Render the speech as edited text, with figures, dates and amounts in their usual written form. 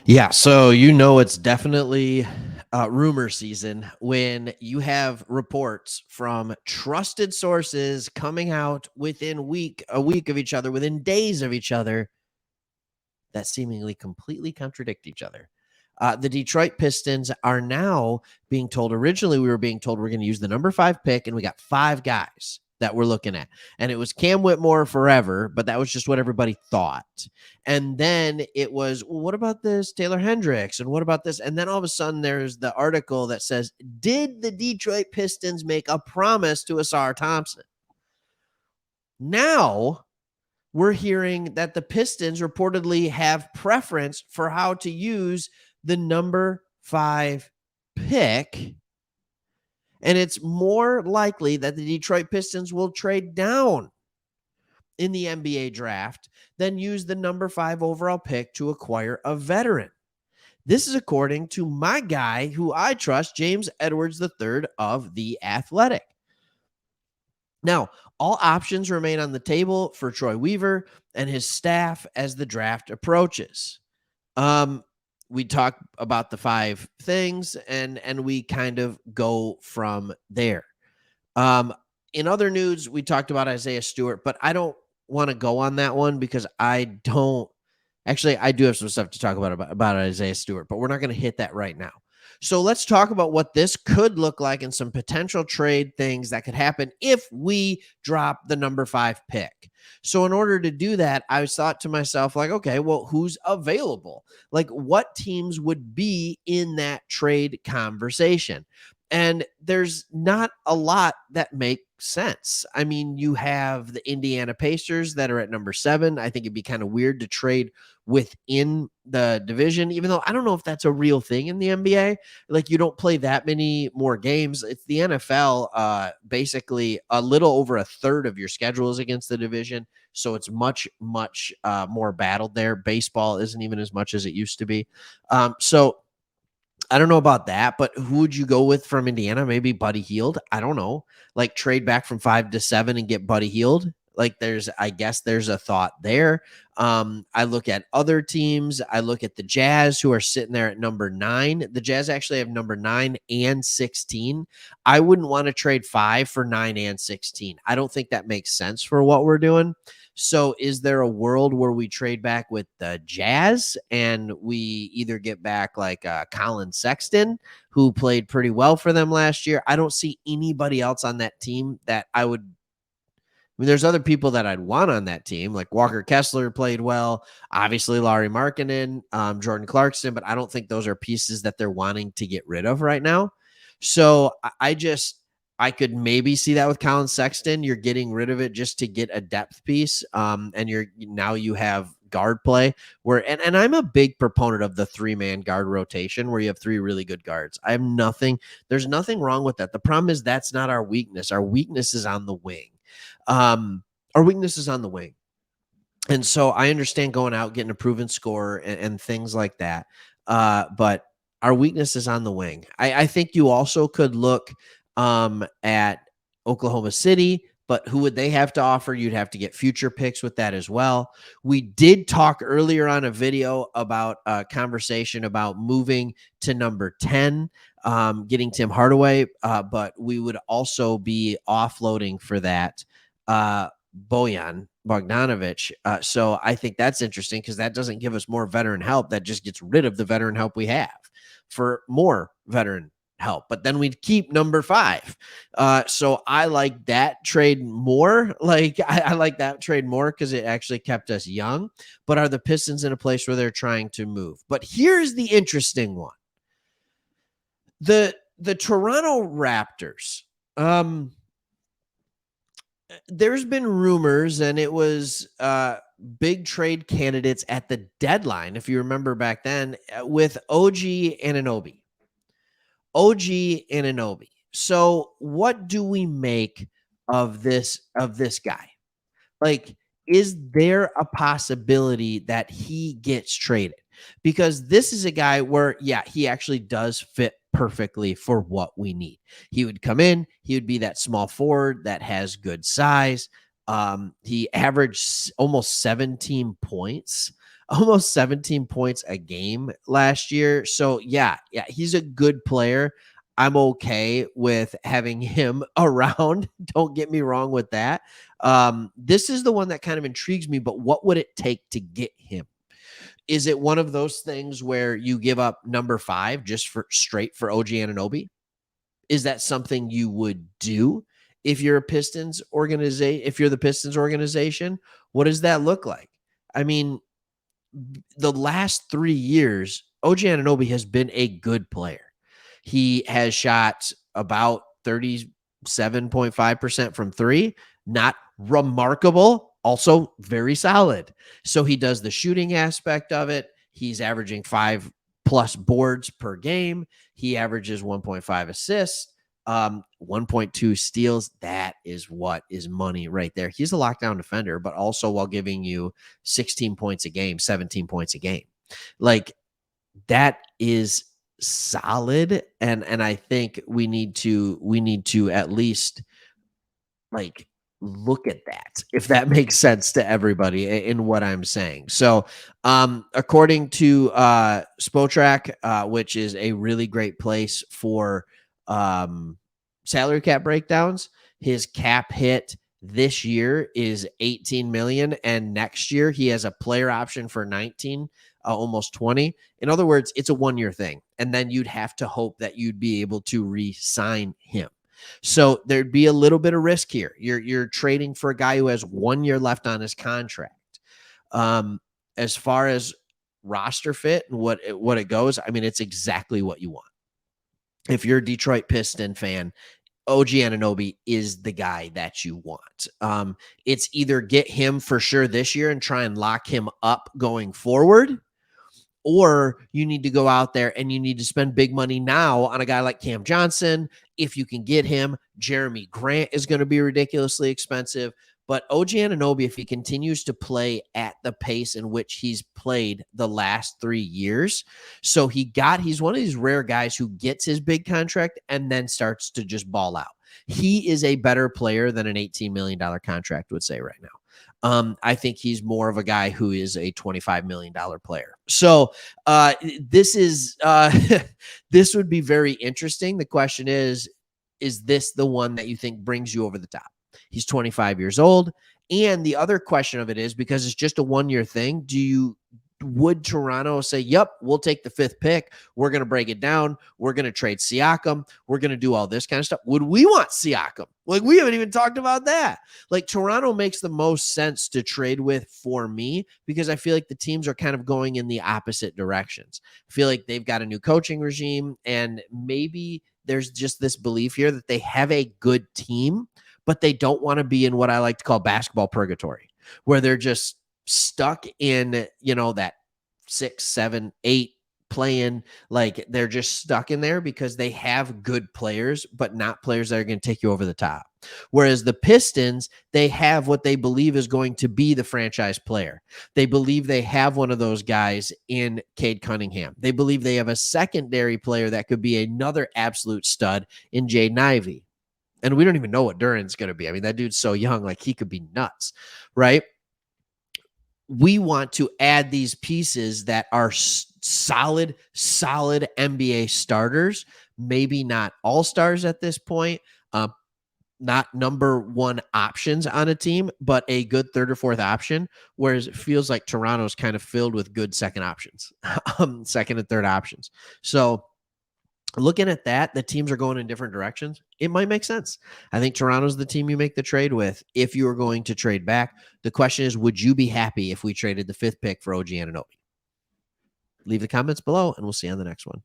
Yeah, so you know it's definitely rumor season when you have reports from trusted sources coming out within a week of each other, within days of each other, that seemingly completely contradict each other. The Detroit Pistons are now being told. Originally, we were being told we're going to use the number 5 pick, and we got 5 guys that we're looking at. And it was Cam Whitmore forever, but that was just what everybody thought. And then it was, well, what about this Taylor Hendricks? And what about this? And then all of a sudden, there's the article that says, did the Detroit Pistons make a promise to Asar Thompson? Now we're hearing that the Pistons reportedly have preference for how to use the number 5 pick. And it's more likely that the Detroit Pistons will trade down in the NBA draft than use the number 5 overall pick to acquire a veteran. This is according to my guy who I trust, James Edwards III of The Athletic. Now, all options remain on the table for Troy Weaver and his staff as the draft approaches. We talk about the 5 things and we kind of go from there. Um, in other news, we talked about Isaiah Stewart, but I don't want to go on that one because I don't actually. I do have some stuff to talk about Isaiah Stewart, but we're not going to hit that right now. So let's talk about what this could look like and some potential trade things that could happen if we drop the number 5 pick. So in order to do that, I thought to myself, like, okay, well, who's available? Like, what teams would be in that trade conversation? And there's not a lot that make sense. I mean, you have the Indiana Pacers that are at number 7. I think it'd be kind of weird to trade within the division, even though I don't know if that's a real thing in the NBA. Like, you don't play that many more games. It's the NFL. Basically, a little over a third of your schedule is against the division. So it's much more battled there. Baseball isn't even as much as it used to be. So I don't know about that, but who would you go with from Indiana? Maybe Buddy Hield. I don't know. Like, trade back from 5 to 7 and get Buddy Hield. Like, I guess there's a thought there. I look at other teams. I look at the Jazz, who are sitting there at number 9. The Jazz actually have number 9 and 16. I wouldn't want to trade 5 for 9 and 16. I don't think that makes sense for what we're doing. So is there a world where we trade back with the Jazz and we either get back like Colin Sexton, who played pretty well for them last year? I don't see anybody else on that team that I would. I mean, there's other people that I'd want on that team, like Walker Kessler played well, obviously Laurie Markkinen, Jordan Clarkson, but I don't think those are pieces that they're wanting to get rid of right now. So I could maybe see that with Colin Sexton. You're getting rid of it just to get a depth piece, and you have guard play and I'm a big proponent of the 3-man guard rotation where you have 3 really good guards. There's nothing wrong with that. The problem is that's not our weakness. Our weakness is on the wing. Um, our weakness is on the wing. And so I understand going out, getting a proven score and things like that. But our weakness is on the wing. I think you also could look at Oklahoma City, but who would they have to offer? You'd have to get future picks with that as well. We did talk earlier on a video about a conversation about moving to number 10, getting Tim Hardaway, but we would also be offloading for that Bojan Bogdanovic. So I think that's interesting because that doesn't give us more veteran help. That just gets rid of the veteran help we have for more veteran help. But then we'd keep number 5. So I like that trade more. Like I like that trade more because it actually kept us young. But are the Pistons in a place where they're trying to move? But here's the interesting one. The Toronto Raptors. There's been rumors, and it was big trade candidates at the deadline, if you remember back then, with OG Anunoby. OG Anunoby. So, what do we make of this guy? Like, is there a possibility that he gets traded? Because this is a guy where, yeah, he actually does fit perfectly for what we need. He would come in, he would be that small forward that has good size. He averaged almost 17 points almost 17 points a game last year. So yeah, he's a good player. I'm okay with having him around. Don't get me wrong with that. This is the one that kind of intrigues me, but what would it take to get him? Is it one of those things where you give up number 5 just for straight for OG Anunoby? Is that something you would do if you're a Pistons organization? If you're the Pistons organization, what does that look like? I mean, the last 3 years, OG Anunoby has been a good player. He has shot about 37.5% from three, not remarkable, also very solid. So he does the shooting aspect of it. He's averaging 5+ boards per game. He averages 1.5 assists, 1.2 steals. That is what is money right there. He's a lockdown defender, but also while giving you 16 points a game, 17 points a game. Like, that is solid. And I think we need to at least like look at that, if that makes sense to everybody in what I'm saying. So according to Spotrac, which is a really great place for salary cap breakdowns, his cap hit this year is 18 million, and next year he has a player option for 19, almost 20. In other words, it's a 1-year thing, and then you'd have to hope that you'd be able to re-sign him. So there'd be a little bit of risk here. You're trading for a guy who has 1 year left on his contract. Um, as far as roster fit and what it goes, I mean, it's exactly what you want. If you're a Detroit Piston fan, OG Anunoby is the guy that you want. It's either get him for sure this year and try and lock him up going forward, or you need to go out there and you need to spend big money now on a guy like Cam Johnson. If you can get him, Jeremy Grant is going to be ridiculously expensive. But OG Anunoby, if he continues to play at the pace in which he's played the last 3 years, so he's one of these rare guys who gets his big contract and then starts to just ball out. He is a better player than an $18 million contract would say right now. I think he's more of a guy who is a $25 million player. So this is this would be very interesting. The question is this the one that you think brings you over the top? He's 25 years old. And the other question of it is, because it's just a 1-year thing, would Toronto say, yep, we'll take the 5th pick. We're going to break it down. We're going to trade Siakam. We're going to do all this kind of stuff. Would we want Siakam? Like, we haven't even talked about that. Like, Toronto makes the most sense to trade with for me, because I feel like the teams are kind of going in the opposite directions. I feel like they've got a new coaching regime, and maybe there's just this belief here that they have a good team, but they don't want to be in what I like to call basketball purgatory, where they're just stuck in, that 6, 7, 8 playing. Like, they're just stuck in there because they have good players, but not players that are going to take you over the top. Whereas the Pistons, they have what they believe is going to be the franchise player. They believe they have one of those guys in Cade Cunningham. They believe they have a secondary player that could be another absolute stud in Jaden Ivey. And we don't even know what Duran's going to be. I mean, that dude's so young, like, he could be nuts, right? We want to add these pieces that are solid NBA starters, maybe not all-stars at this point, not number 1 options on a team, but a good 3rd or 4th option, whereas it feels like Toronto's kind of filled with good second options, second and third options. So looking at that, the teams are going in different directions. It might make sense. I think Toronto's the team you make the trade with if you are going to trade back. The question is, would you be happy if we traded the 5th pick for OG Anunoby? Leave the comments below, and we'll see you on the next one.